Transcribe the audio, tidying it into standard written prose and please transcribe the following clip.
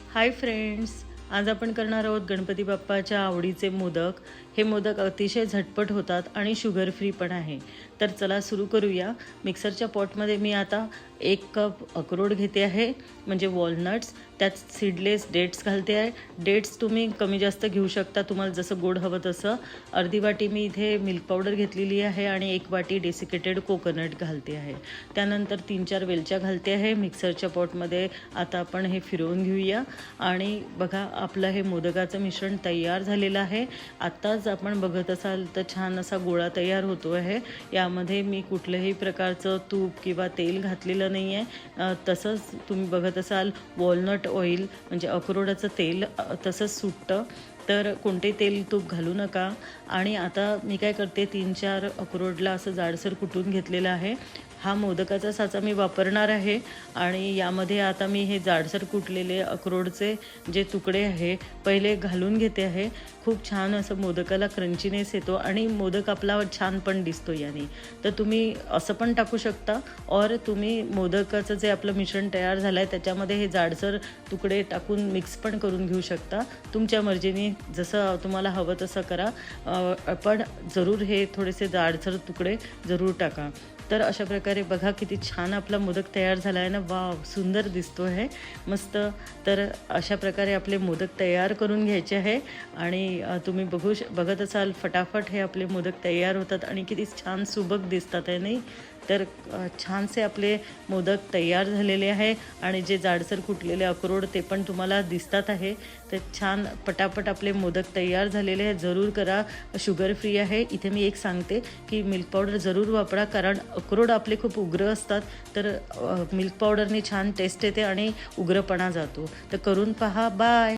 Hi friends, आज आपण करणार आहोत गणपती बाप्पाच्या आवडीचे मोदक। हे मोदक अतिशय झटपट होतात आणि शुगर फ्री पण आहे। तर चला सुरू करूया। मिक्सरच्या पॉटमध्ये मी आता 1 कप अक्रोड घेते आहे, म्हणजे वॉलनट्स। त्यात सीडलेस डेट्स घालते आहे। डेट्स तुम्ही कमी जास्त घेऊ शकता, तुम्हाला जसं गोड हवं तसं। अर्धी वाटी मी इथे मिल्क पावडर घेतलेली आहे आणि 1 वाटी डेसिकेटेड कोकोनट घालते आहे। त्यानंतर 3-4 वेलच्या घालते आहे। मिक्सरच्या पॉटमध्ये आता आपण हे फिरवून घेऊया आणि बघा आपलं हे मोदकाचं मिश्रण तयार झालेलं आहे। आत्ताच आपण बघत असाल तर छान असा गोळा तयार होतो आहे। यामध्ये मी कुठल्याही प्रकारचं तूप किंवा तेल घातलेलं नाही आहे। तसंच तुम्ही बघत असाल वॉलनट ऑइल म्हणजे अक्रोडाचं तेल तसंच सुटतं, तर कोणते तेल तूप घालू नका। आणि आता मी काय करते, 3-4 अक्रोडला असं जाडसर कुटून घेतलेलं आहे। हा मोदकाचा साचा मी वापरणार आहे आणि यामध्ये आता मी हे जाडसर कुटलेले अक्रोडचे जे तुकडे आहे पहिले घालून घेते आहे। खूप छान असं मोदकाला क्रंचीनेस येतो आणि मोदक आपला छान पण दिसतो याने। तर तुम्ही असं पण टाकू शकता, और तुम्ही मोदकाचं जे आपलं मिश्रण तयार झालं आहे त्याच्यामध्ये हे जाडसर तुकडे टाकून मिक्स पण करून घेऊ शकता। तुमच्या मर्जीने जसं तुम्हाला हवं तसं करा, पण जरूर हे थोडेसे जाडसर तुकडे जरूर टाका। तर अशा प्रकारे बघा किती छान आपला मोदक तयार झाला आहे ना। वाव, सुंदर दिसतो आहे, मस्त। तर अशा प्रकारे आपले मोदक तयार करून घ्यायचे आहे आणि तुम्ही बघत असाल फटाफट हे आपले मोदक तयार होतात आणि किती छान सुबक दिसतात आहे नाही। तर छानसे आपले मोदक तयार झालेले आहे आणि जे जाडसर कुटलेले अक्रोड ते पण तुम्हाला दिसतात आहे। तर छान पटापट आपले मोदक तयार झालेले आहे। जरूर करा, शुगर फ्री आहे। इथे मी एक सांगते की मिल्क पावडर जरूर वापरा, कारण अक्रोड आपले खूप उग्र असतात, तर मिल्क पावडरने छान टेस्ट येते आणि उग्रपणा जातो। तर करून पहा। बाय।